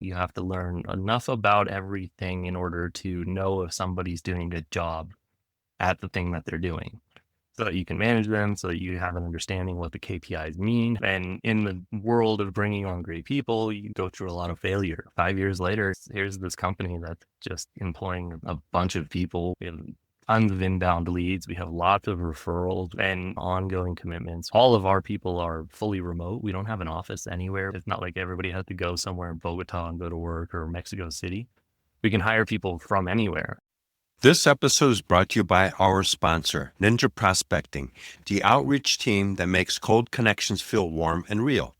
You have to learn enough about everything in order to know if somebody's doing a good job at the thing that they're doing, so that you can manage them, so that you have an understanding what the KPIs mean. And in the world of bringing on great people, you go through a lot of failure. 5 years later, here's this company that's just employing a bunch of people. We have tons of inbound leads. We have lots of referrals and ongoing commitments. All of our people are fully remote. We don't have an office anywhere. It's not like everybody has to go somewhere in Bogota and go to work, or Mexico City. We can hire people from anywhere. This episode is brought to you by our sponsor, Ninja Prospecting, the outreach team that makes cold connections feel warm and real.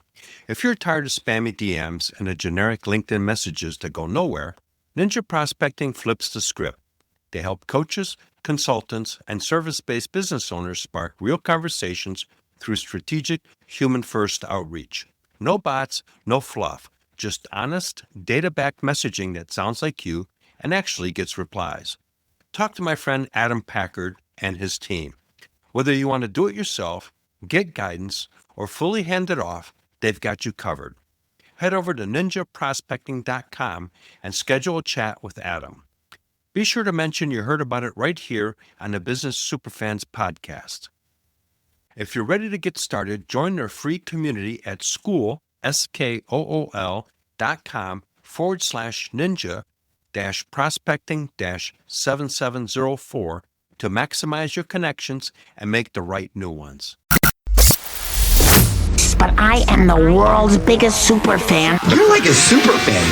If you're tired of spammy DMs and the generic LinkedIn messages that go nowhere, Ninja Prospecting flips the script. They help coaches, consultants, and service-based business owners spark real conversations through strategic, human-first outreach. No bots, no fluff, just honest, data-backed messaging that sounds like you and actually gets replies. Talk to my friend Adam Packard and his team. Whether you want to do it yourself, get guidance, or fully hand it off, they've got you covered. Head over to ninjaprospecting.com and schedule a chat with Adam. Be sure to mention you heard about it right here on the Business Superfans Podcast. If you're ready to get started, join their free community at school.com/ninja-prospecting-7704 to maximize your connections and make the right new ones. But I am the world's biggest super fan. You're like a super fan.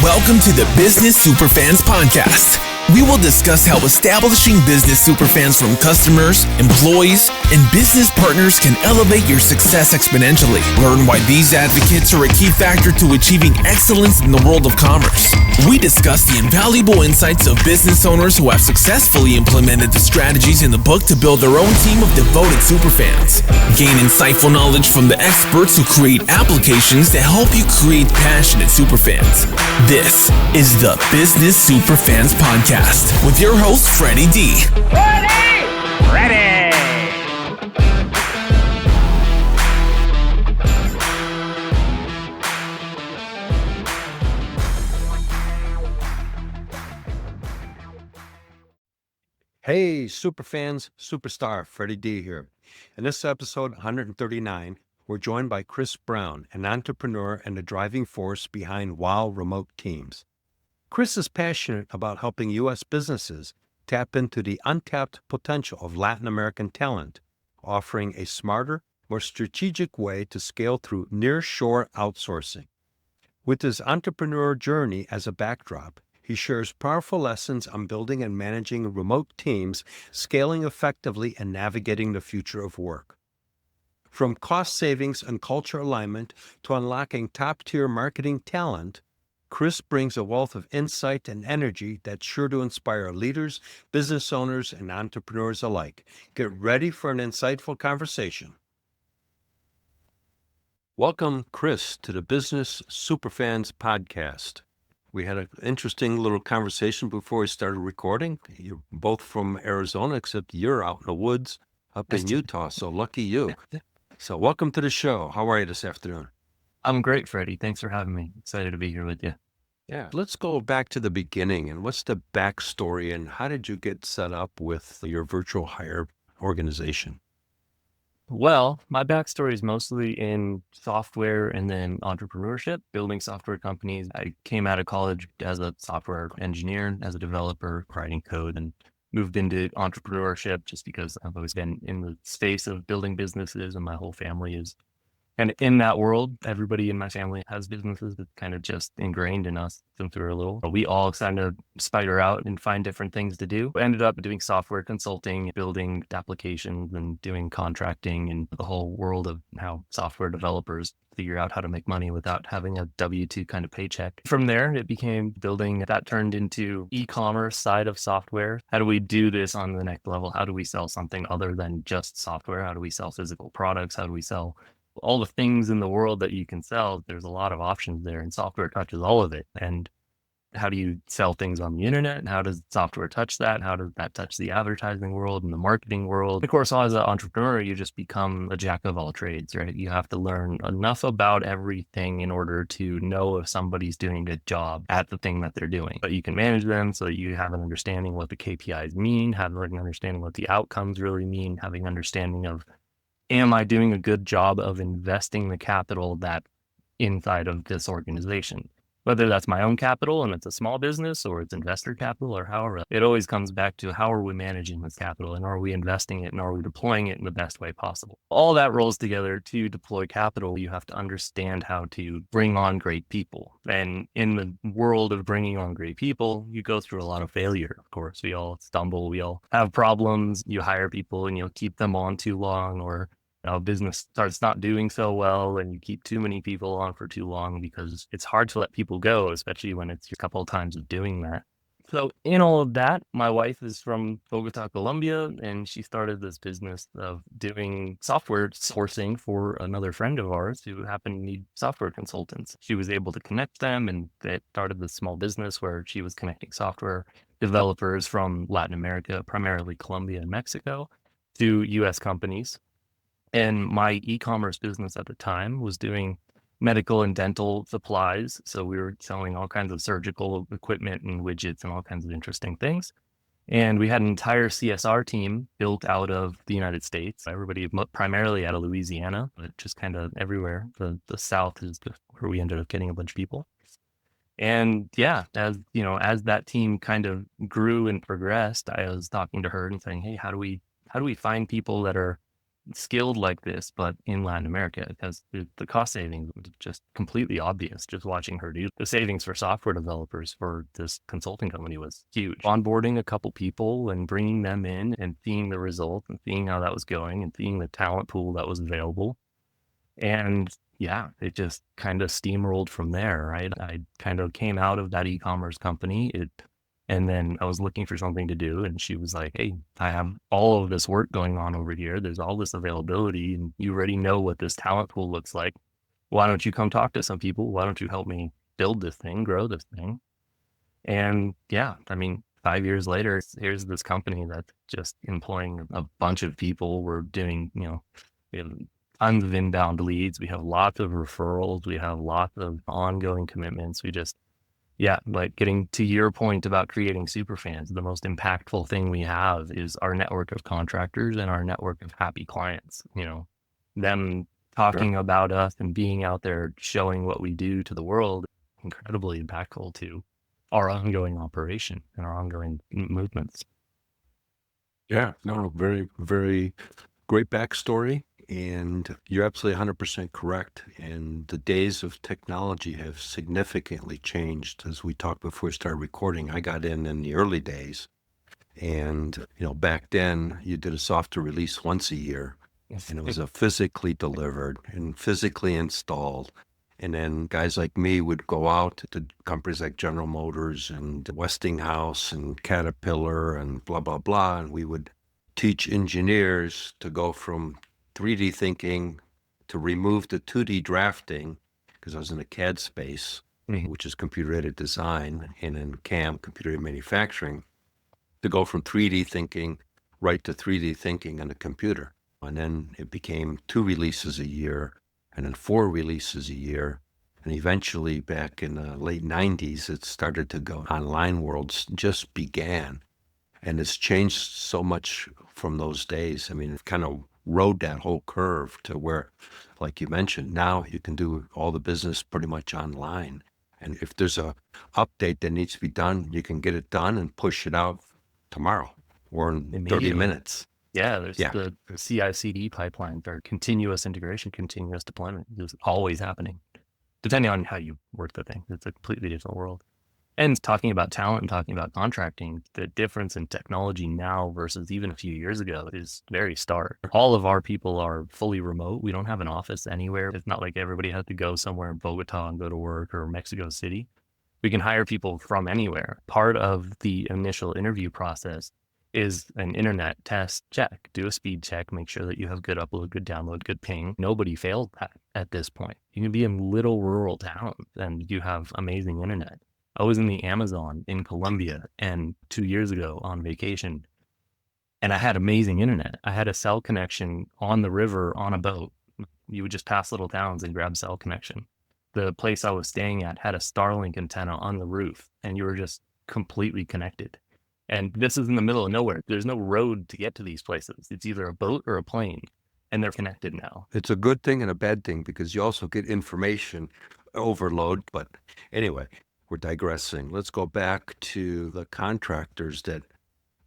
Welcome to the Business Superfans Podcast. We will discuss how establishing business superfans from customers, employees, and business partners can elevate your success exponentially. Learn why these advocates are a key factor to achieving excellence in the world of commerce. We discuss the invaluable insights of business owners who have successfully implemented the strategies in the book to build their own team of devoted superfans. Gain insightful knowledge from the experts who create applications to help you create passionate superfans. This is the Business Superfans Podcast with your host, Freddy D. Ready! Hey, superfans, superstar, Freddy D here. In this episode 139, we're joined by Chris Brown, an entrepreneur and the driving force behind WOW Remote Teams. Chris is passionate about helping U.S. businesses tap into the untapped potential of Latin American talent, offering a smarter, more strategic way to scale through near-shore outsourcing. With his entrepreneur journey as a backdrop, he shares powerful lessons on building and managing remote teams, scaling effectively, and navigating the future of work. From cost savings and culture alignment to unlocking top-tier marketing talent, Chris brings a wealth of insight and energy that's sure to inspire leaders, business owners, and entrepreneurs alike. Get ready for an insightful conversation. Welcome, Chris, to the Business Superfans Podcast. We had an interesting little conversation before we started recording. You're both from Arizona, except you're out in the woods up in Utah, so lucky you. So welcome to the show. How are you this afternoon? I'm great, Freddie. Thanks for having me. Excited to be here with you. Yeah. Let's go back to the beginning. And what's the backstory and how did you get set up with your virtual hire organization? Well, my backstory is mostly in software and then entrepreneurship, building software companies. I came out of college as a software engineer, as a developer, writing code, and moved into entrepreneurship just because I've always been in the space of building businesses, and my whole family is kind of in that world. Everybody in my family has businesses that kind of just ingrained in us since we were little. We all kind of spider out and find different things to do. I ended up doing software consulting, building applications, and doing contracting, and the whole world of how software developers figure out how to make money without having a W-2 kind of paycheck. From there, it became building. That turned into e-commerce side of software. How do we do this on the next level? How do we sell something other than just software? How do we sell physical products? How do we sell all the things in the world that you can sell? There's a lot of options there, and software touches all of it. And How do you sell things on the internet? How does software touch that? How does that touch the advertising world and the marketing world? Of course, as an entrepreneur, you just become a jack of all trades, right? You have to learn enough about everything in order to know if somebody's doing a good job at the thing that they're doing. But you can manage them so that you have an understanding what the KPIs mean, having an understanding what the outcomes really mean, having an understanding of, am I doing a good job of investing the capital that inside of this organization? Whether that's my own capital and it's a small business, or it's investor capital, or however, it always comes back to how are we managing this capital, and are we investing it, and are we deploying it in the best way possible? All that rolls together. To deploy capital, you have to understand how to bring on great people. And in the world of bringing on great people, you go through a lot of failure. Of course, we all stumble, we all have problems. You hire people and you'll keep them on too long, or business starts not doing so well and you keep too many people on for too long, because it's hard to let people go, especially when it's a couple of times of doing that. So in all of that, my wife is from Bogota, Colombia, and she started this business of doing software sourcing for another friend of ours who happened to need software consultants. She was able to connect them, and it started this small business where she was connecting software developers from Latin America, primarily Colombia and Mexico, to US companies. And my e-commerce business at the time was doing medical and dental supplies. So we were selling all kinds of surgical equipment and widgets and all kinds of interesting things. And we had an entire CSR team built out of the United States. Everybody primarily out of Louisiana, but just kind of everywhere. The South is where we ended up getting a bunch of people. And yeah, as that team kind of grew and progressed, I was talking to her and saying, hey, how do we find people that are skilled like this, but in Latin America? Because the cost savings was just completely obvious. Just watching her do the savings for software developers for this consulting company was huge. Onboarding a couple people and bringing them in and seeing the results and seeing how that was going and seeing the talent pool that was available. And yeah, it just kind of steamrolled from there, right? I kind of came out of that e-commerce company. And then I was looking for something to do, and she was like, hey, I have all of this work going on over here. There's all this availability, and you already know what this talent pool looks like. Why don't you come talk to some people? Why don't you help me build this thing, grow this thing? And yeah, 5 years later, here's this company that's just employing a bunch of people. We're doing, we have tons of inbound leads. We have lots of referrals. We have lots of ongoing commitments. Yeah, like getting to your point about creating superfans, the most impactful thing we have is our network of contractors and our network of happy clients. Them talking about us and being out there showing what we do to the world, incredibly impactful to our ongoing operation and our ongoing movements. Yeah, no, very, very great backstory. And you're absolutely 100% correct. And the days of technology have significantly changed. As we talked before we started recording, I got in the early days. And, back then you did a software release once a year. Yes. And it was a physically delivered and physically installed. And then guys like me would go out to companies like General Motors and Westinghouse and Caterpillar and blah, blah, blah. And we would teach engineers to go from 3D thinking to remove the 2D drafting, because I was in the CAD space, which is computer-aided design, and in CAM, computer-aided manufacturing, to go from 3D thinking right to 3D thinking on the computer. And then it became 2 releases a year, and then 4 releases a year. And eventually, back in the late 90s, it started to go. Online worlds just began. And it's changed so much from those days. It kind of rode that whole curve to where, like you mentioned, now you can do all the business pretty much online. And if there's a update that needs to be done, you can get it done and push it out tomorrow or in 30 minutes. Yeah, there's the CI/CD pipeline for continuous integration, continuous deployment. It's always happening. Depending on how you work the thing, it's a completely different world. And talking about talent and talking about contracting, the difference in technology now versus even a few years ago is very stark. All of our people are fully remote. We don't have an office anywhere. It's not like everybody has to go somewhere in Bogota and go to work, or Mexico City. We can hire people from anywhere. Part of the initial interview process is an internet test check. Do a speed check, make sure that you have good upload, good download, good ping. Nobody failed that at this point. You can be in little rural towns and you have amazing internet. I was in the Amazon in Colombia and 2 years ago on vacation, and I had amazing internet. I had a cell connection on the river on a boat. You would just pass little towns and grab cell connection. The place I was staying at had a Starlink antenna on the roof, and you were just completely connected. And this is in the middle of nowhere. There's no road to get to these places. It's either a boat or a plane, and they're connected now. It's a good thing and a bad thing because you also get information overload. But anyway, we're digressing. Let's go back to the contractors that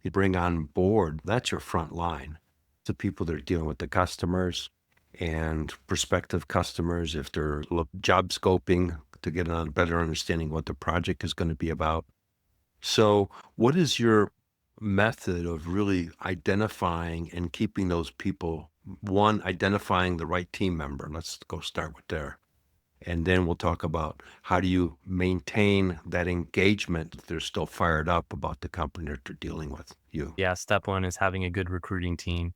you bring on board. That's your front line. The people that are dealing with the customers and prospective customers, if they're job scoping to get a better understanding what the project is going to be about. So what is your method of really identifying and keeping those people, one, identifying the right team member? Let's go start with there. And then we'll talk about how do you maintain that engagement if they're still fired up about the company that they're dealing with you. Yeah, step one is having a good recruiting team,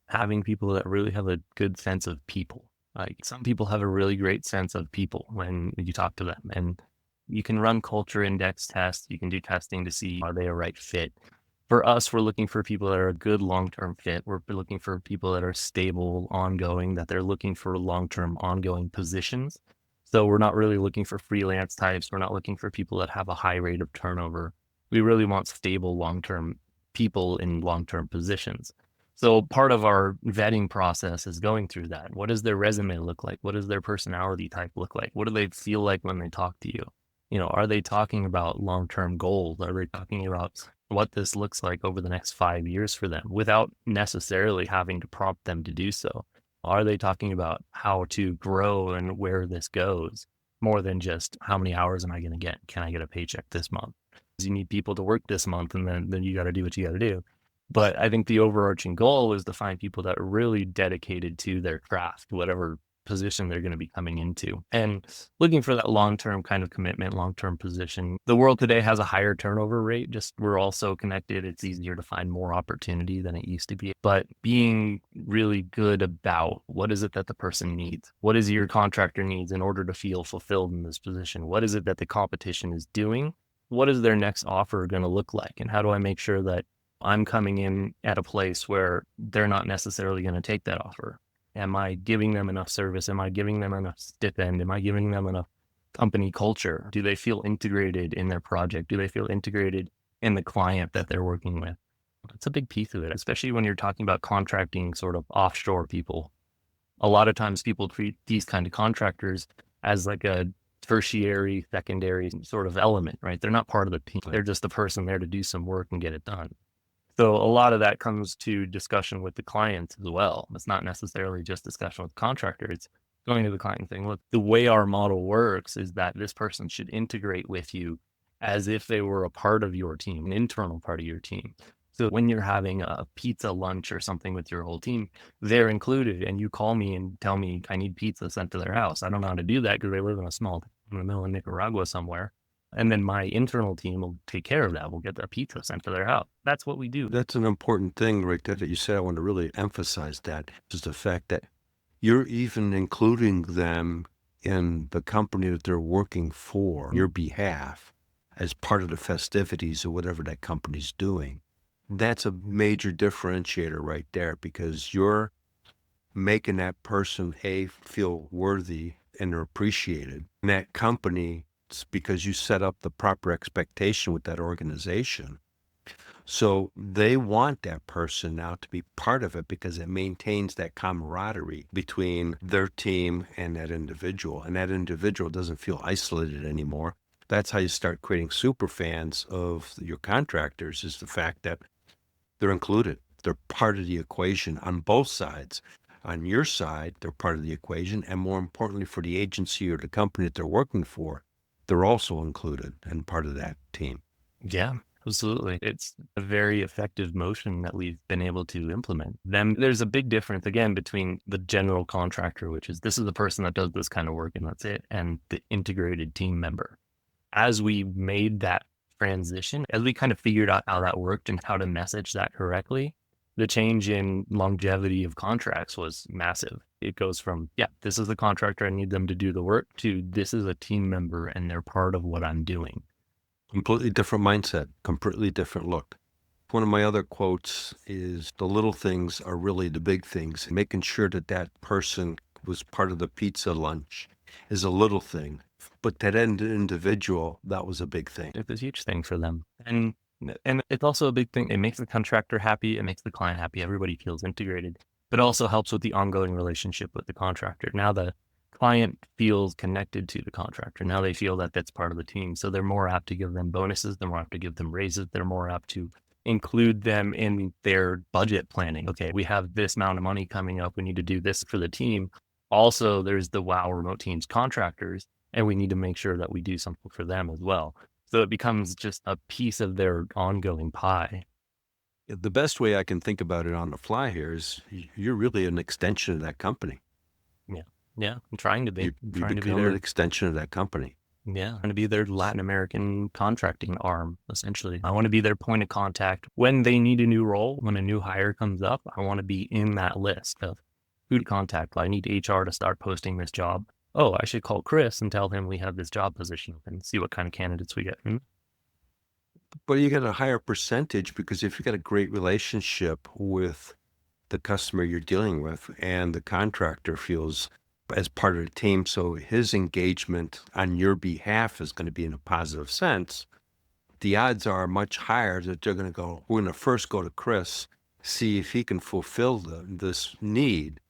having people that really have a good sense of people. Like some people have a really great sense of people when you talk to them, and you can run culture index tests. You can do testing to see are they a right fit. For us, we're looking for people that are a good long-term fit. We're looking for people that are stable, ongoing, that they're looking for long-term ongoing positions. So we're not really looking for freelance types. We're not looking for people that have a high rate of turnover. We really want stable long-term people in long-term positions. So part of our vetting process is going through that. What does their resume look like? What does their personality type look like? What do they feel like when they talk to you? Are they talking about long-term goals? Are they talking about what this looks like over the next 5 years for them without necessarily having to prompt them to do so? Are they talking about how to grow and where this goes more than just how many hours am I going to get? Can I get a paycheck this month? You need people to work this month, and then you got to do what you got to do. But I think the overarching goal is to find people that are really dedicated to their craft, whatever position they're going to be coming into, and looking for that long-term kind of commitment, long-term position. The world today has a higher turnover rate. Just we're all so connected. It's easier to find more opportunity than it used to be. But being really good about what is it that the person needs? What is your contractor needs in order to feel fulfilled in this position? What is it that the competition is doing? What is their next offer going to look like? And how do I make sure that I'm coming in at a place where they're not necessarily going to take that offer? Am I giving them enough service? Am I giving them enough stipend? Am I giving them enough company culture? Do they feel integrated in their project? Do they feel integrated in the client that they're working with? That's a big piece of it, especially when you're talking about contracting sort of offshore people. A lot of times people treat these kind of contractors as like a tertiary, secondary sort of element, right? They're not part of the team. They're just the person there to do some work and get it done. So a lot of that comes to discussion with the clients as well. It's not necessarily just discussion with the contractor. It's going to the client and saying, look, the way our model works is that this person should integrate with you as if they were a part of your team, an internal part of your team. So when you're having a pizza lunch or something with your whole team, they're included, and you call me and tell me I need pizza sent to their house. I don't know how to do that because they live in the middle of Nicaragua somewhere. And then my internal team will take care of that. We'll get their pizza sent to their house. That's what we do. That's an important thing right there that you said. I want to really emphasize that, is the fact that you're even including them in the company that they're working for on your behalf as part of the festivities or whatever that company's doing. That's a major differentiator right there, because you're making that person feel worthy and they're appreciated. And that company, it's because you set up the proper expectation with that organization. So they want that person now to be part of it because it maintains that camaraderie between their team and that individual. And that individual doesn't feel isolated anymore. That's how you start creating super fans of your contractors, is the fact that they're included. They're part of the equation on both sides. On your side, they're part of the equation. And more importantly, for the agency or the company that they're working for, they're also included and part of that team. Yeah, absolutely. It's a very effective motion that we've been able to implement. Then there's a big difference, again, between the general contractor, which is this is the person that does this kind of work and that's it, and the integrated team member. As we made that transition, as we kind of figured out how that worked and how to message that correctly, the change in longevity of contracts was massive. It goes from, yeah, this is the contractor, I need them to do the work, to this is a team member and they're part of what I'm doing. Completely different mindset, completely different look. One of my other quotes is the little things are really the big things. Making sure that that person was part of the pizza lunch is a little thing, but that individual, that was a big thing. It's a huge thing for them. And it's also a big thing. It makes the contractor happy. It makes the client happy. Everybody feels integrated, but it also helps with the ongoing relationship with the contractor. Now the client feels connected to the contractor. Now they feel that that's part of the team. So they're more apt to give them bonuses. They're more apt to give them raises. They're more apt to include them in their budget planning. Okay, we have this amount of money coming up. We need to do this for the team. Also, there's the WOW remote teams contractors, and we need to make sure that we do something for them as well. So it becomes just a piece of their ongoing pie. The best way I can think about it on the fly here is you're really an extension of that company. Yeah, I'm trying to be. You Trying to be become their, an extension of that company. trying to be their Latin American contracting arm, essentially. I want to be their point of contact when they need a new role, when a new hire comes up. I want to be in that list of who to contact. I need HR to start posting this job. Oh, I should call Chris and tell him we have this job position and see what kind of candidates we get. But you get a higher percentage because if you got a great relationship with the customer you're dealing with and the contractor feels as part of the team, so his engagement on your behalf is going to be in a positive sense, the odds are much higher that they're going to go, we're going to first go to Chris, see if he can fulfill this need.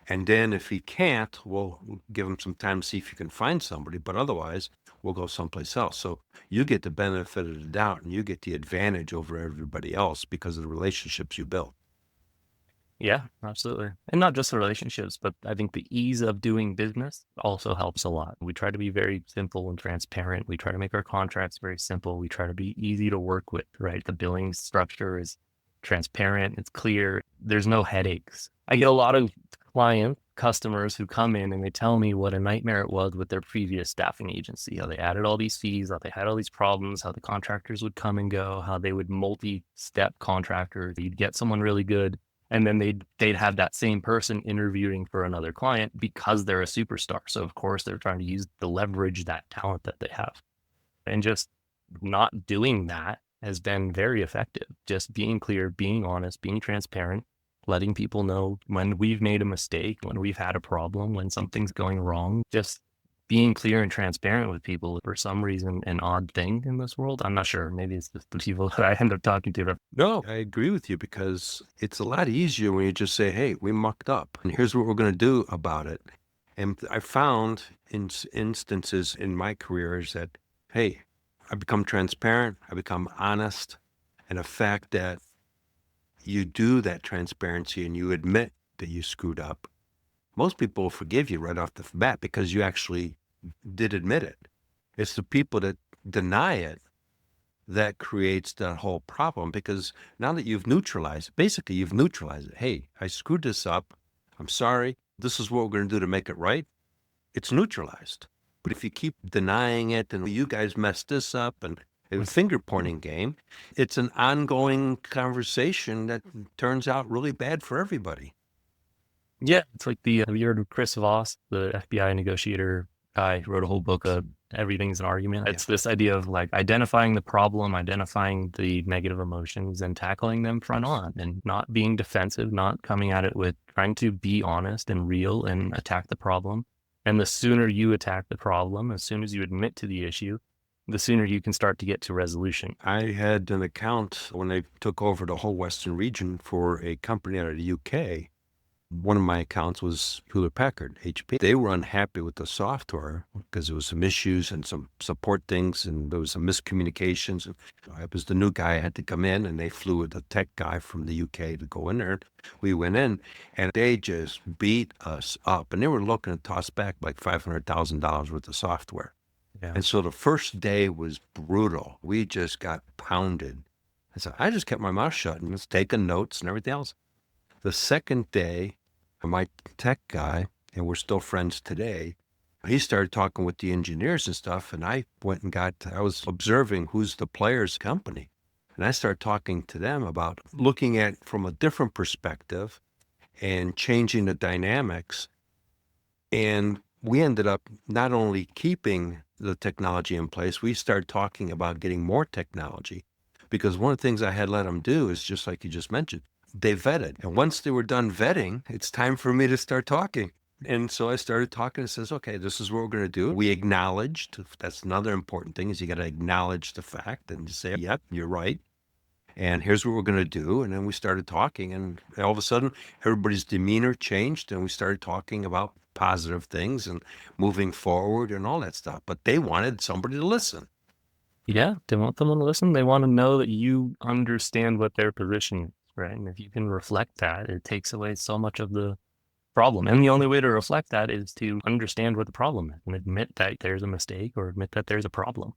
And then if he can't, we'll give him some time to see if he can find somebody, but otherwise we'll go someplace else. So you get the benefit of the doubt and you get the advantage over everybody else because of the relationships you build. Yeah, absolutely. And not just the relationships, but I think the ease of doing business also helps a lot. We try to be very simple and transparent. We try to make our contracts very simple. We try to be easy to work with, right? The billing structure is transparent. It's clear. There's no headaches. I get a lot of customers who come in and they tell me what a nightmare it was with their previous staffing agency, how they added all these fees, how they had all these problems, how the contractors would come and go, how they would multi-step contractors. You'd get someone really good, and then they'd have that same person interviewing for another client because they're a superstar. So of course they're trying to leverage that talent that they have. And just not doing that has been very effective. Just being clear, being honest, being transparent, letting people know when we've made a mistake, when we've had a problem, when something's going wrong, just being clear and transparent with people. For some reason, an odd thing in this world. I'm not sure. Maybe it's just the people that I end up talking to. No, I agree with you because it's a lot easier when you just say, hey, we mucked up and here's what we're going to do about it. And I found in instances in my career is that, hey, I become transparent, I become honest, and the fact that you do that transparency and you admit that you screwed up, most people will forgive you right off the bat because you actually did admit it. It's the people that deny it that creates that whole problem because now that you've neutralized it, basically you've neutralized it. Hey, I screwed this up. I'm sorry. This is what we're going to do to make it right. It's neutralized. But if you keep denying it and you guys messed this up and a finger pointing game, it's an ongoing conversation that turns out really bad for everybody. Yeah, it's like have you heard of Chris Voss, the FBI negotiator guy, who wrote a whole book of Everything's an Argument. It's this idea of like identifying the problem, identifying the negative emotions and tackling them front on and not being defensive, not coming at it with trying to be honest and real and attack the problem. And the sooner you attack the problem, as soon as you admit to the issue, the sooner you can start to get to resolution. I had an account when I took over the whole Western region for a company out of the UK. One of my accounts was Hewlett-Packard, HP. They were unhappy with the software because there was some issues and some support things and there was some miscommunications. I was the new guy. I had to come in and they flew with a tech guy from the UK to go in there. We went in and they just beat us up and they were looking to toss back like $500,000 worth of software. Yeah. And so the first day was brutal. We just got pounded. I just kept my mouth shut and was taking notes and everything else. The second day, my tech guy, and we're still friends today, he started talking with the engineers and stuff, and I went and I was observing who's the player's company. And I started talking to them about looking at from a different perspective and changing the dynamics And we ended up not only keeping the technology in place, we started talking about getting more technology, because one of the things I had let them do is just like you just mentioned, they vetted. And once they were done vetting, it's time for me to start talking. And so I started talking and says, okay, this is what we're going to do. We acknowledged, that's another important thing, is you got to acknowledge the fact and say, yep, you're right. And here's what we're going to do. And then we started talking, and all of a sudden everybody's demeanor changed, and we started talking about positive things and moving forward and all that stuff. But they wanted somebody to listen. Yeah, they want someone to listen. They want to know that you understand what their position is, right? And if you can reflect that, it takes away so much of the problem. And the only way to reflect that is to understand what the problem is and admit that there's a mistake or admit that there's a problem.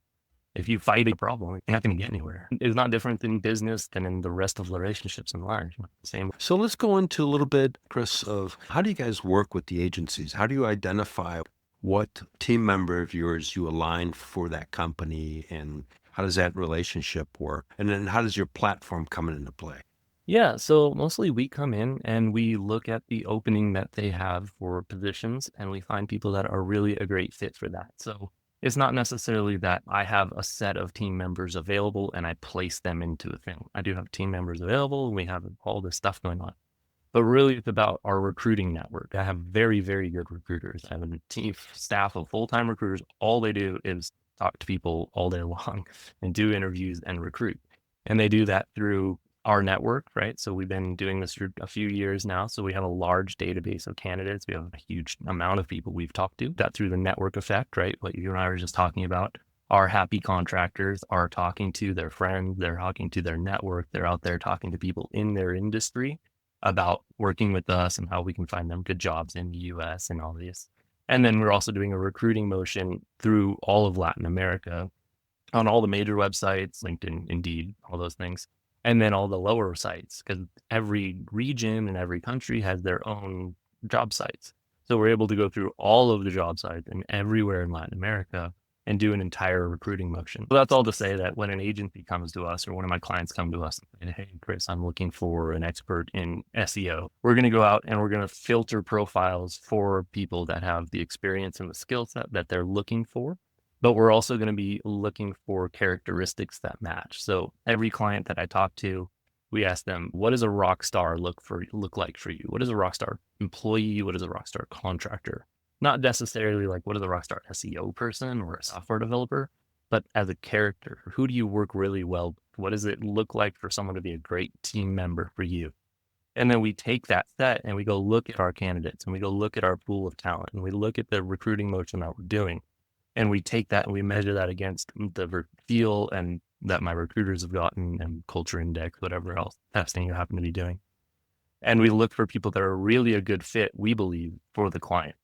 If you fight a problem, you're not going to get anywhere. It's not different in business than in the rest of the relationships in life. Same. So let's go into a little bit, Chris, of how do you guys work with the agencies? How do you identify what team member of yours you align for that company, and how does that relationship work? And then how does your platform come into play? Yeah, so mostly we come in and we look at the opening that they have for positions, and we find people that are really a great fit for that. So it's not necessarily that I have a set of team members available and I place them into a thing. I do have team members available and we have all this stuff going on. But really, it's about our recruiting network. I have very, very good recruiters. I have a team staff of full-time recruiters. All they do is talk to people all day long and do interviews and recruit. And they do that through our network, right? So we've been doing this for a few years now. So we have a large database of candidates. We have a huge amount of people we've talked to. That through the network effect, right? What you and I were just talking about. Our happy contractors are talking to their friends. They're talking to their network. They're out there talking to people in their industry about working with us and how we can find them good jobs in the US and all this. And then we're also doing a recruiting motion through all of Latin America on all the major websites, LinkedIn, Indeed, all those things. And then all the lower sites, because every region and every country has their own job sites. So we're able to go through all of the job sites and everywhere in Latin America and do an entire recruiting motion. So that's all to say that when an agency comes to us or one of my clients come to us and say, hey, Chris, I'm looking for an expert in SEO, we're going to go out and we're going to filter profiles for people that have the experience and the skill set that they're looking for. But we're also going to be looking for characteristics that match. So every client that I talk to, we ask them, what does a rock star look like for you? What is a rock star employee? What is a rock star contractor? Not necessarily like what is a rock star SEO person or a software developer, but as a character. Who do you work really well with? What does it look like for someone to be a great team member for you? And then we take that set and we go look at our candidates and we go look at our pool of talent and we look at the recruiting motion that we're doing. And we take that and we measure that against the feel and that my recruiters have gotten and culture index, whatever else testing you happen to be doing. And we look for people that are really a good fit, we believe, for the client.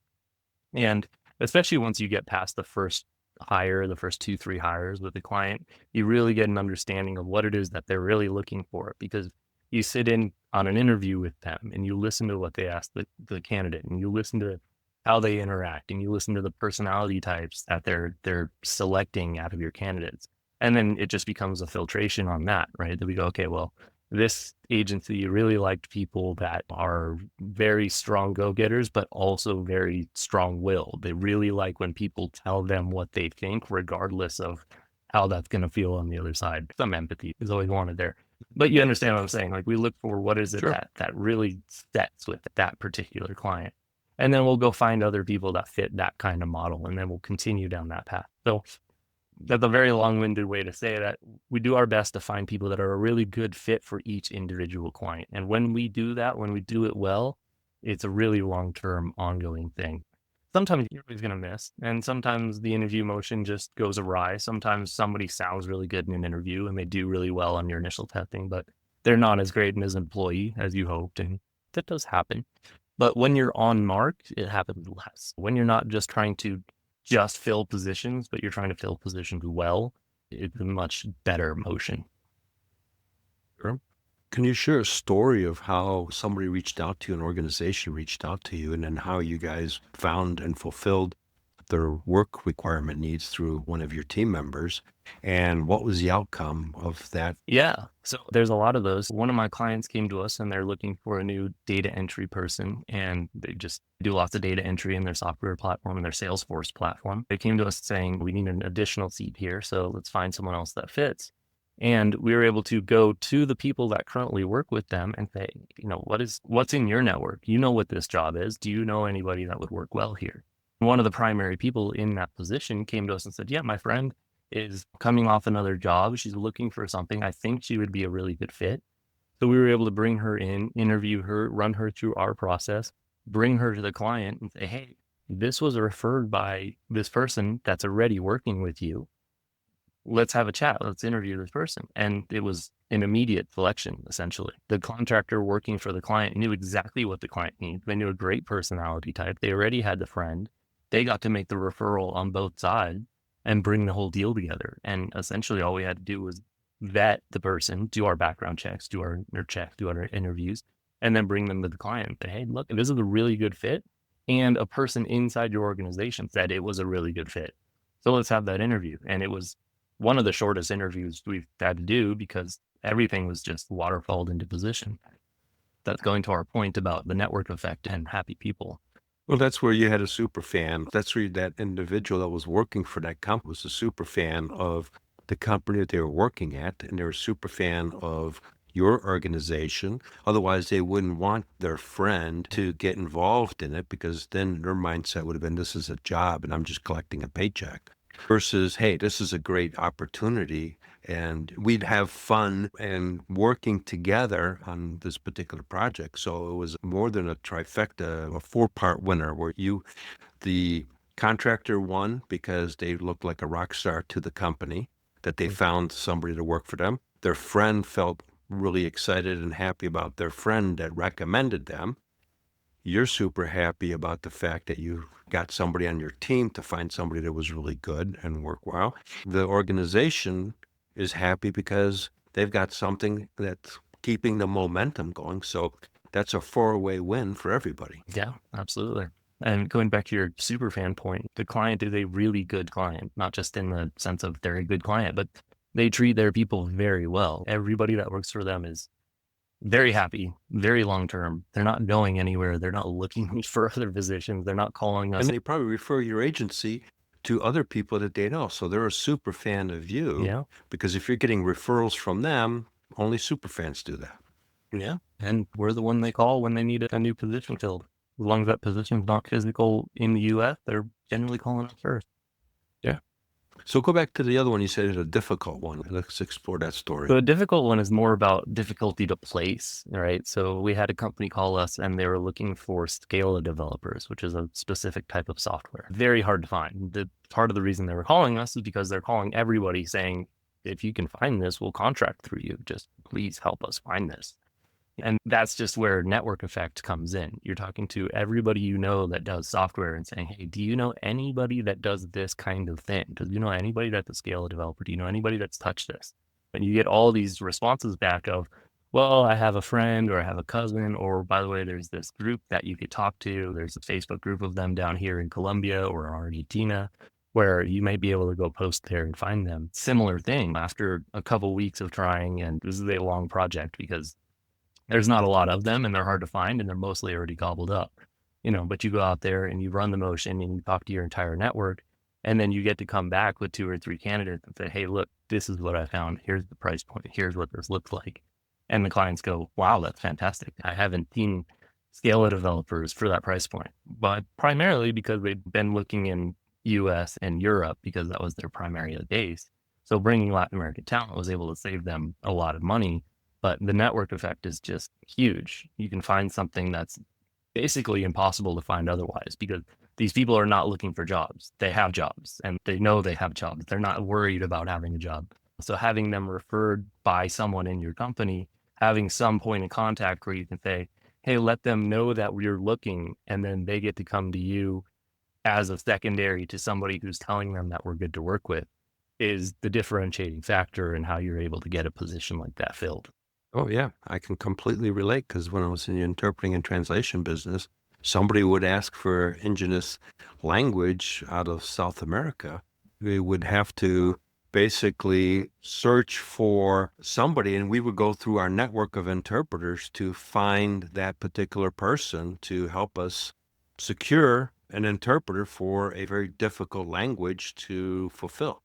And especially once you get past the first hire, the first 2-3 hires with the client, you really get an understanding of what it is that they're really looking for, because you sit in on an interview with them and you listen to what they ask the candidate, and you listen to how they interact, and you listen to the personality types that they're selecting out of your candidates. And then it just becomes a filtration on that, right? That we go, okay, well, this agency really liked people that are very strong go-getters, but also very strong-willed. They really like when people tell them what they think, regardless of how that's going to feel on the other side. Some empathy is always wanted there. But you understand what I'm saying? Like, we look for what is it Sure. that really sets with that particular client. And then we'll go find other people that fit that kind of model, and then we'll continue down that path. So that's a very long-winded way to say that we do our best to find people that are a really good fit for each individual client. And when we do that, when we do it well, it's a really long-term ongoing thing. Sometimes you're always going to miss, and sometimes the interview motion just goes awry. Sometimes somebody sounds really good in an interview and they do really well on your initial testing, but they're not as great as an employee as you hoped. And that does happen. But when you're on mark, it happens less. When you're not just trying to just fill positions, but you're trying to fill positions well, it's a much better motion. Sure. Can you share a story of how somebody reached out to you, an organization reached out to you, and then how you guys found and fulfilled their work requirement needs through one of your team members. And what was the outcome of that? Yeah. So there's a lot of those. One of my clients came to us and they're looking for a new data entry person, and they just do lots of data entry in their software platform and their Salesforce platform. They came to us saying, we need an additional seat here. So let's find someone else that fits. And we were able to go to the people that currently work with them and say, what's in your network? You know what this job is. Do you know anybody that would work well here? One of the primary people in that position came to us and said, yeah, my friend is coming off another job. She's looking for something. I think she would be a really good fit. So we were able to bring her in, interview her, run her through our process, bring her to the client and say, hey, this was referred by this person that's already working with you. Let's have a chat. Let's interview this person. And it was an immediate selection, essentially. The contractor working for the client knew exactly what the client needed. They knew a great personality type. They already had the friend. They got to make the referral on both sides and bring the whole deal together. And essentially all we had to do was vet the person, do our background checks, do our interviews, and then bring them to the client and say, hey, look, this is a really good fit. And a person inside your organization said it was a really good fit. So let's have that interview. And it was one of the shortest interviews we've had to do because everything was just waterfalled into position. That's going to our point about the network effect and happy people. Well, that's where you had a super fan. That's where that individual that was working for that company was a super fan of the company that they were working at, and they were a super fan of your organization. Otherwise, they wouldn't want their friend to get involved in it because then their mindset would have been, this is a job and I'm just collecting a paycheck. Versus, hey, this is a great opportunity and we'd have fun and working together on this particular project. So it was more than a trifecta, a 4-part winner where the contractor won because they looked like a rock star to the company, that they found somebody to work for them. Their friend felt really excited and happy about their friend that recommended them. You're super happy about the fact that you got somebody on your team to find somebody that was really good and work well. The organization is happy because they've got something that's keeping the momentum going. So that's a 4-way win for everybody. Yeah, absolutely. And going back to your super fan point, the client is a really good client, not just in the sense of they're a good client, but they treat their people very well. Everybody that works for them is very happy, very long-term. They're not going anywhere. They're not looking for other positions. They're not calling us. And they probably refer your agency to other people that they know. So they're a super fan of you. Yeah. Because if you're getting referrals from them, only super fans do that. Yeah. And we're the one they call when they need a new position filled. As long as that position's not physical in the US, they're generally calling us first. Yeah. So go back to the other one. You said it's a difficult one. Let's explore that story. So a difficult one is more about difficulty to place, right? So we had a company call us and they were looking for Scala developers, which is a specific type of software. Very hard to find. The part of the reason they were calling us is because they're calling everybody saying, if you can find this, we'll contract through you. Just please help us find this. And that's just where network effect comes in. You're talking to everybody you know that does software and saying, hey, do you know anybody that does this kind of thing? Do you know anybody that's a Scala developer? Do you know anybody that's touched this? And you get all these responses back of, well, I have a friend or I have a cousin, or by the way, there's this group that you could talk to. There's a Facebook group of them down here in Colombia or Argentina where you may be able to go post there and find them. Similar thing after a couple weeks of trying, and this is a long project because there's not a lot of them and they're hard to find and they're mostly already gobbled up, but you go out there and you run the motion and you talk to your entire network, and then you get to come back with 2 or 3 candidates and say, hey, look, this is what I found. Here's the price point. Here's what this looks like. And the clients go, wow, that's fantastic. I haven't seen Scala developers for that price point, but primarily because they've been looking in US and Europe because that was their primary base. So bringing Latin American talent was able to save them a lot of money. But the network effect is just huge. You can find something that's basically impossible to find otherwise because these people are not looking for jobs. They have jobs and they know they have jobs. They're not worried about having a job. So having them referred by someone in your company, having some point of contact where you can say, hey, let them know that we're looking, and then they get to come to you as a secondary to somebody who's telling them that we're good to work with, is the differentiating factor in how you're able to get a position like that filled. Oh, yeah. I can completely relate because when I was in the interpreting and translation business, somebody would ask for indigenous language out of South America, we would have to basically search for somebody, and we would go through our network of interpreters to find that particular person to help us secure an interpreter for a very difficult language to fulfill,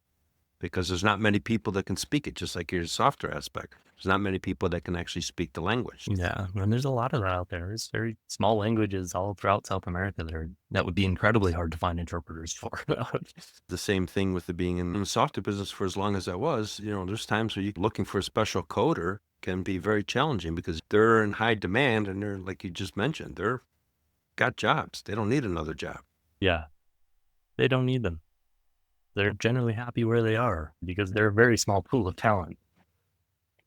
because there's not many people that can speak it, just like your software aspect. There's not many people that can actually speak the language. Yeah, and there's a lot of that out there. It's very small languages all throughout South America that would be incredibly hard to find interpreters for. The same thing with the being in the software business for as long as I was. There's times where you're looking for a special coder can be very challenging because they're in high demand, and they're, like you just mentioned, they're got jobs. They don't need another job. Yeah, they don't need them. They're generally happy where they are because they're a very small pool of talent.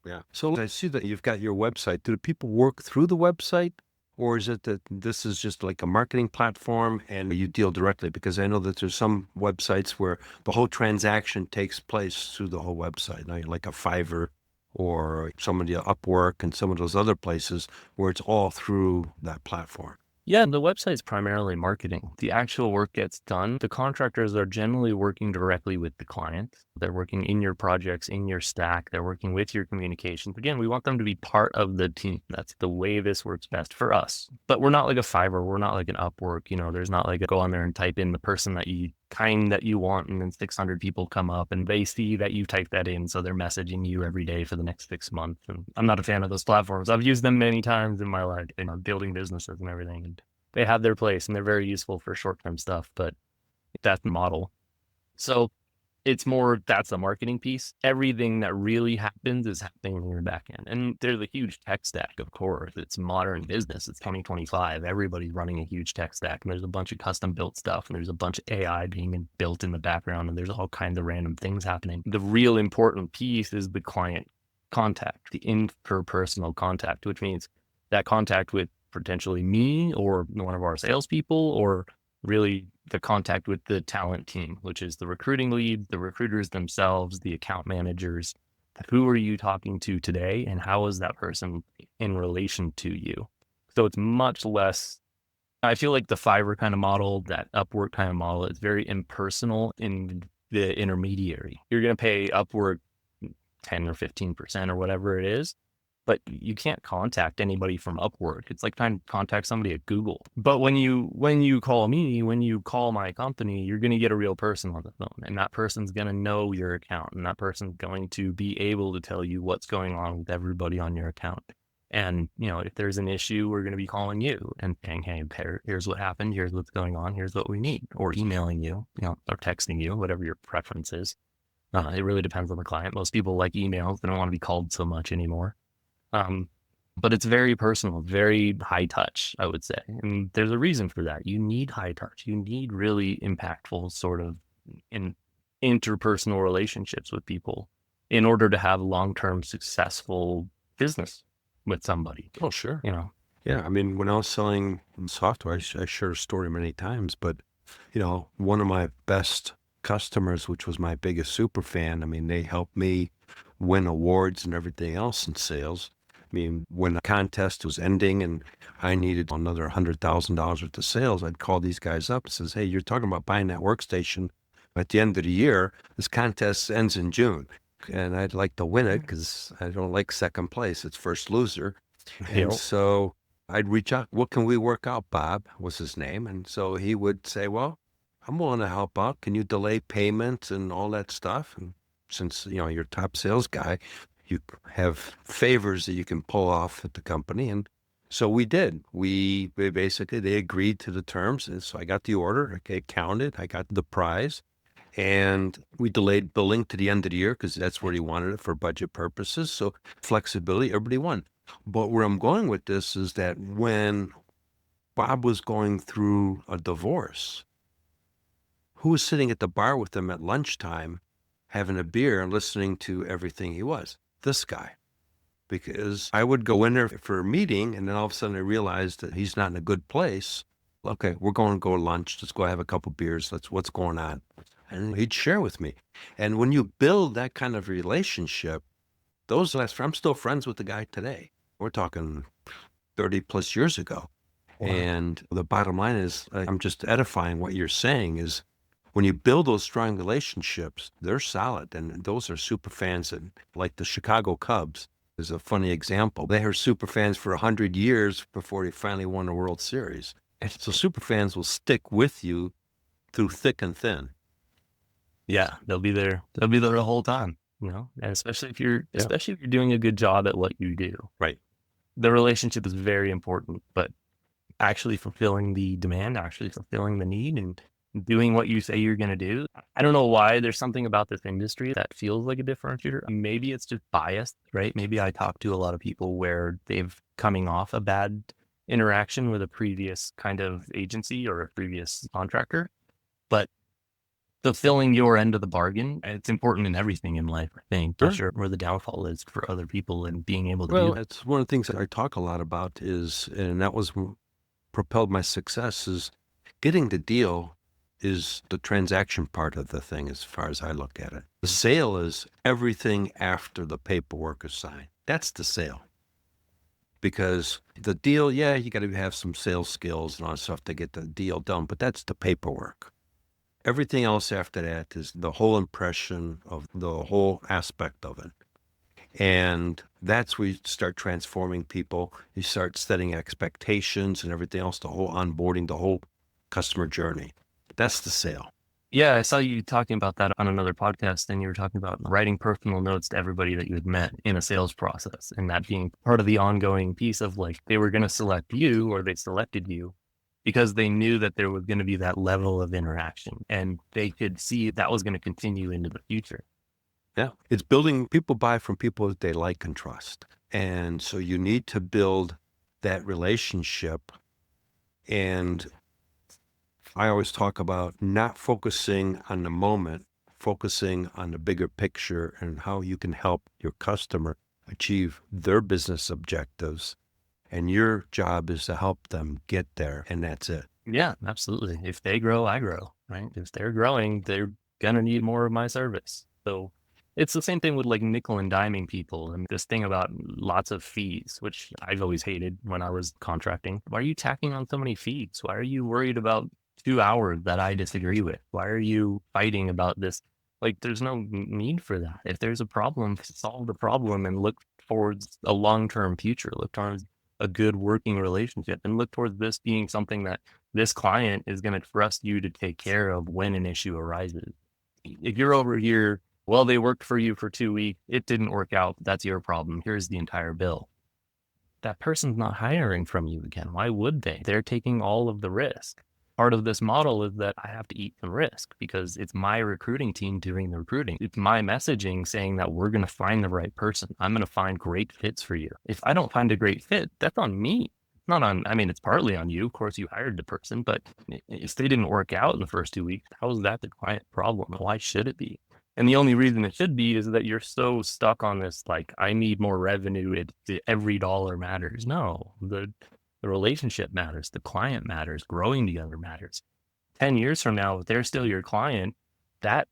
Yeah. So I see that you've got your website. Do the people work through the website, or is it that this is just like a marketing platform and you deal directly? Because I know that there's some websites where the whole transaction takes place through the whole website, like a Fiverr or some of the Upwork and some of those other places where it's all through that platform. Yeah, the website's primarily marketing. The actual work gets done. The contractors are generally working directly with the client. They're working in your projects, in your stack. They're working with your communications. Again, we want them to be part of the team. That's the way this works best for us. But we're not like a Fiverr. We're not like an Upwork. There's not like a go on there and type in the person that you want, and then 600 people come up and they see that you type that in. So they're messaging you every day for the next 6 months. And I'm not a fan of those platforms. I've used them many times in my life, building businesses and everything. And they have their place and they're very useful for short-term stuff, but that's the model. So it's more, that's the marketing piece. Everything that really happens is happening in your back end. And there's a huge tech stack, of course. It's modern business. It's 2025. Everybody's running a huge tech stack. And there's a bunch of custom built stuff. And there's a bunch of AI being built in the background. And there's all kinds of random things happening. The real important piece is the client contact, the interpersonal contact, which means that contact with potentially me or one of our salespeople, or really the contact with the talent team, which is the recruiting lead, the recruiters themselves, the account managers. Who are you talking to today, and how is that person in relation to you? So it's much less, I feel like the Fiverr kind of model, that Upwork kind of model, is very impersonal in the intermediary. You're going to pay Upwork 10 or 15% or whatever it is, but you can't contact anybody from Upwork. It's like trying to contact somebody at Google. But when you call me, when you call my company, you're going to get a real person on the phone, and that person's going to know your account, and that person's going to be able to tell you what's going on with everybody on your account. And, if there's an issue, we're going to be calling you and saying, hey, here's what happened. Here's what's going on. Here's what we need, or emailing you, or texting you, whatever your preference is. It really depends on the client. Most people like emails. They don't want to be called so much anymore. But it's very personal, very high touch, I would say. And there's a reason for that. You need high touch. You need really impactful sort of interpersonal relationships with people in order to have long-term successful business with somebody. Oh, sure. Yeah. I mean, when I was selling software, I shared a story many times, but, one of my best customers, which was my biggest super fan, I mean, they helped me win awards and everything else in sales. I mean, when the contest was ending and I needed another $100,000 worth of sales, I'd call these guys up and says, hey, you're talking about buying that workstation at the end of the year. This contest ends in June. And I'd like to win it because I don't like second place. It's first loser. And so I'd reach out. What can we work out? Bob was his name. And so he would say, well, I'm willing to help out. Can you delay payments and all that stuff? And since, you're top sales guy, you have favors that you can pull off at the company. And so we did. They agreed to the terms. And so I got the order. Okay, counted. I got the prize. And we delayed billing to the end of the year because that's where he wanted it for budget purposes. So flexibility, everybody won. But where I'm going with this is that when Bob was going through a divorce, who was sitting at the bar with him at lunchtime having a beer and listening to everything he was? This guy. Because I would go in there for a meeting, and then all of a sudden I realized that he's not in a good place. Okay, we're going to go to lunch. Let's go have a couple beers. What's going on? And he'd share with me. And when you build that kind of relationship, I'm still friends with the guy today. We're talking 30 plus years ago. And the bottom line is, I'm just edifying what you're saying is when you build those strong relationships, they're solid. And those are super fans. And like the Chicago Cubs is a funny example. They were super fans for 100 years before they finally won a World Series. And so super fans will stick with you through thick and thin. Yeah, they'll be there. They'll be there the whole time, and especially if you're doing a good job at what you do. Right. The relationship is very important, but actually fulfilling the demand, actually fulfilling the need and doing what you say you're going to do. I don't know why there's something about this industry that feels like a differentiator. Maybe it's just biased, right? Maybe I talk to a lot of people where they've coming off a bad interaction with a previous kind of agency or a previous contractor, but fulfilling your end of the bargain, it's important in everything in life, I think. Sure. Not sure where the downfall is for other people and being able to do Well, that. it's one of the things that I talk a lot about is, and that was what propelled my success, is getting the deal is the transaction part of the thing as far as I look at it. The sale is everything after the paperwork is signed. That's the sale. Because the deal, yeah, you got to have some sales skills and all that stuff to get the deal done, but that's the paperwork. Everything else after that is the whole impression of the whole aspect of it. And that's where you start transforming people. You start setting expectations and everything else, the whole onboarding, the whole customer journey. That's the sale. Yeah, I saw you talking about that on another podcast, and you were talking about writing personal notes to everybody that you had met in a sales process, and that being part of the ongoing piece of like they were going to select you or they selected you because they knew that there was going to be that level of interaction and they could see that was going to continue into the future. Yeah. It's building, people buy from people that they like and trust. And so you need to build that relationship. And I always talk about not focusing on the moment, focusing on the bigger picture and how you can help your customer achieve their business objectives. And your job is to help them get there. And that's it. Yeah, absolutely. If they grow, I grow, right? If they're growing, they're going to need more of my service. So it's the same thing with like nickel and diming people and this thing about lots of fees, which I've always hated when I was contracting. Why are you tacking on so many fees? Why are you worried about 2 hours that I disagree with? Why are you fighting about this? Like, there's no need for that. If there's a problem, solve the problem and look towards a long-term future, look towards a good working relationship and look towards this being something that this client is going to trust you to take care of when an issue arises. If you're over here, well, they worked for you for 2 weeks, it didn't work out, that's your problem, here's the entire bill. That person's not hiring from you again. Why would they? They're taking all of the risk. Part of this model is that I have to eat some risk because it's my recruiting team doing the recruiting. It's my messaging saying that we're going to find the right person. I'm going to find great fits for you. If I don't find a great fit, that's on me. Not on, I mean, it's partly on you. Of course, you hired the person, but if they didn't work out in the first 2 weeks, how is that the client problem? Why should it be? And the only reason it should be is that you're so stuck on this, like, I need more revenue. Every dollar matters. No, the relationship matters. The client matters. Growing together matters. 10 years from now, if they're still your client, that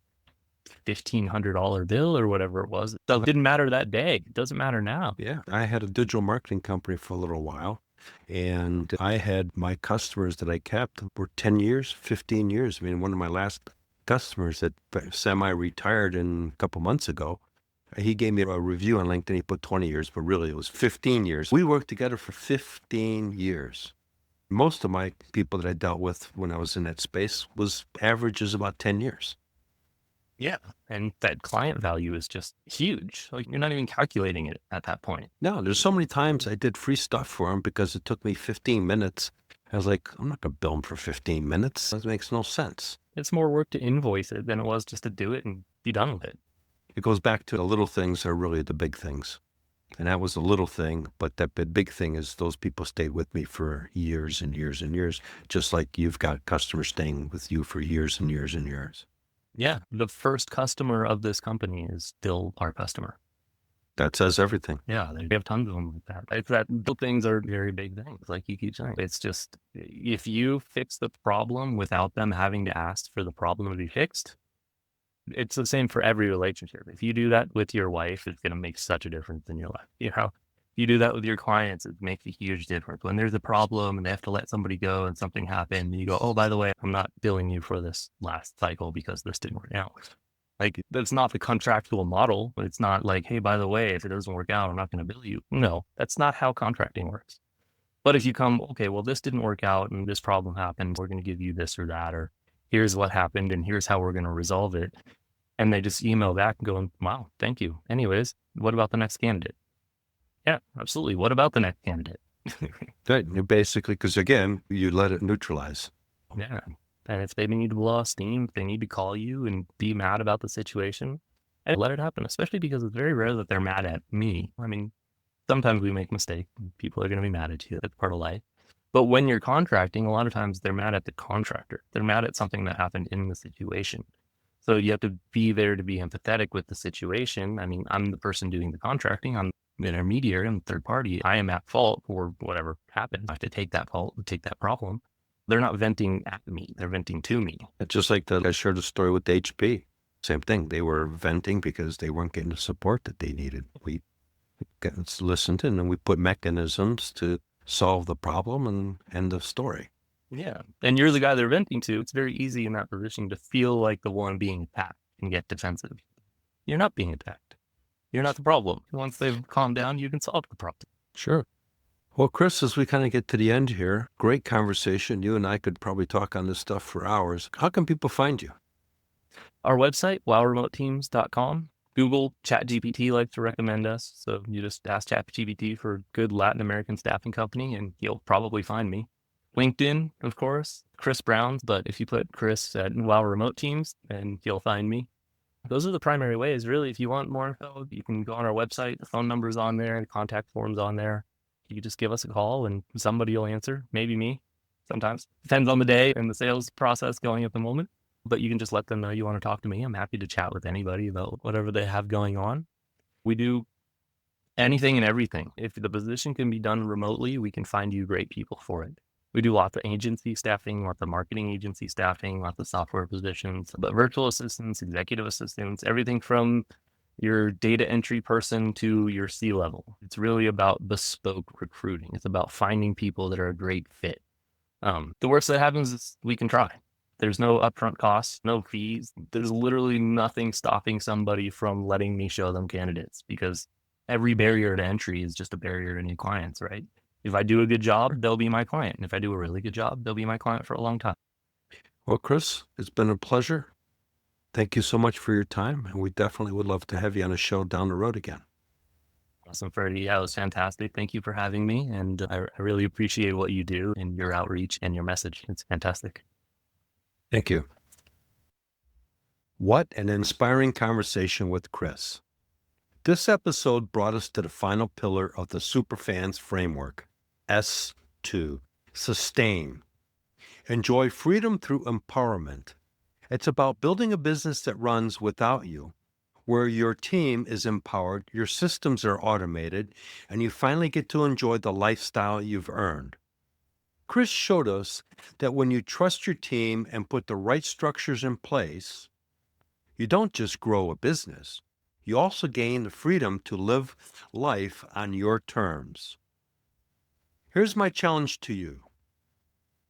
$1,500 bill or whatever it was, didn't matter that day. It doesn't matter now. Yeah. I had a digital marketing company for a little while. And I had my customers that I kept were 10 years, 15 years. I mean, one of my last customers that semi-retired a couple months ago, he gave me a review on LinkedIn. He put 20 years, but really it was 15 years. We worked together for 15 years. Most of my people that I dealt with when I was in that space was averages about 10 years. Yeah. And that client value is just huge. Like, you're not even calculating it at that point. No, there's so many times I did free stuff for him because it took me 15 minutes. I was like, I'm not going to bill him for 15 minutes. That makes no sense. It's more work to invoice it than it was just to do it and be done with it. It goes back to the little things are really the big things. And that was a little thing, but that big thing is those people stayed with me for years and years and years, just like you've got customers staying with you for years and years and years. Yeah. The first customer of this company is still our customer. That says everything. Yeah. We have tons of them like that. It's that little things are very big things, like you keep saying. It's just, if you fix the problem without them having to ask for the problem to be fixed, it's the same for every relationship. If you do that with your wife, it's going to make such a difference in your life. You know, You do that with your clients, it makes a huge difference. When there's a problem and they have to let somebody go and something happened, you go, oh, by the way, I'm not billing you for this last cycle because this didn't work out. Like, that's not the contractual model. It's not like, hey, by the way, if it doesn't work out, I'm not going to bill you. No, that's not how contracting works. But if you come, okay, well, this didn't work out and this problem happened, we're going to give you this or that, or here's what happened and here's how we're going to resolve it. And they just email back and go, wow, thank you. Anyways, what about the next candidate? Yeah, absolutely. What about the next candidate? Right. You basically, because again, you let it neutralize. Yeah. And if they need to blow off steam, if they need to call you and be mad about the situation, and let it happen, especially because it's very rare that they're mad at me. I mean, sometimes we make mistakes. People are going to be mad at you. That's part of life. But when you're contracting, a lot of times they're mad at the contractor. They're mad at something that happened in the situation. So you have to be there to be empathetic with the situation. I mean, I'm the person doing the contracting. I'm the intermediary. I'm the third party. I am at fault for whatever happened. I have to take that fault, take that problem. They're not venting at me. They're venting to me. It's just like I shared a story with HP. Same thing. They were venting because they weren't getting the support that they needed. We listened and then we put mechanisms to solve the problem and end the story. Yeah. And you're the guy they're venting to. It's very easy in that position to feel like the one being attacked and get defensive. You're not being attacked. You're not the problem. Once they've calmed down, you can solve the problem. Sure. Well, Chris, as we kind of get to the end here, great conversation. You and I could probably talk on this stuff for hours. How can people find you? Our website, wowremoteteams.com. Google, ChatGPT likes to recommend us. So you just ask ChatGPT for a good Latin American staffing company and you'll probably find me. LinkedIn, of course, Chris Brown. But if you put Chris at Wow Remote Teams, then you'll find me. Those are the primary ways. Really, if you want more info, you can go on our website. The phone number's on there, the contact form's on there. You just give us a call and somebody will answer. Maybe me, sometimes. Depends on the day and the sales process going at the moment. But you can just let them know you want to talk to me. I'm happy to chat with anybody about whatever they have going on. We do anything and everything. If the position can be done remotely, we can find you great people for it. We do lots of agency staffing, lots of marketing agency staffing, lots of software positions, but virtual assistants, executive assistants, everything from your data entry person to your C-level. It's really about bespoke recruiting. It's about finding people that are a great fit. The worst that happens is we can try. There's no upfront costs, no fees. There's literally nothing stopping somebody from letting me show them candidates because every barrier to entry is just a barrier to new clients, right? If I do a good job, they'll be my client. And if I do a really good job, they'll be my client for a long time. Well, Chris, it's been a pleasure. Thank you so much for your time. And we definitely would love to have you on a show down the road again. Awesome, Freddy. Yeah, it was fantastic. Thank you for having me. And I really appreciate what you do and your outreach and your message. It's fantastic. Thank you. What an inspiring conversation with Chris. This episode brought us to the final pillar of the Superfans framework, S2, sustain. Enjoy freedom through empowerment. It's about building a business that runs without you, where your team is empowered, your systems are automated, and you finally get to enjoy the lifestyle you've earned. Chris showed us that when you trust your team and put the right structures in place, you don't just grow a business, you also gain the freedom to live life on your terms. Here's my challenge to you.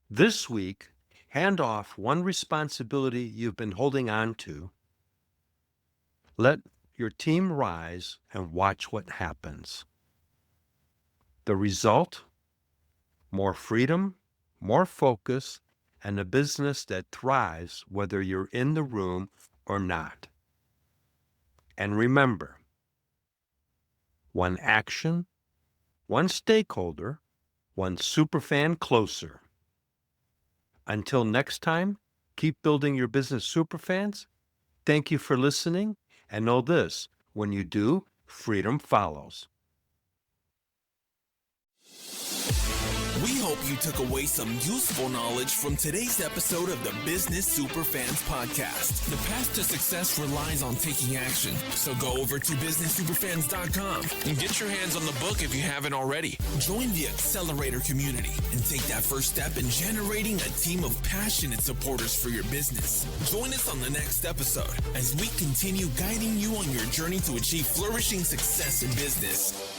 This week, hand off one responsibility you've been holding on to. Let your team rise and watch what happens. The result? More freedom, more focus, and a business that thrives whether you're in the room or not. And remember, one action, one stakeholder, one superfan closer. Until next time, keep building your business superfans. Thank you for listening, and know this, when you do, freedom follows. We hope you took away some useful knowledge from today's episode of the Business Superfans Podcast. The path to success relies on taking action. So go over to businesssuperfans.com and get your hands on the book if you haven't already. Join the Accelerator community and take that first step in generating a team of passionate supporters for your business. Join us on the next episode as we continue guiding you on your journey to achieve flourishing success in business.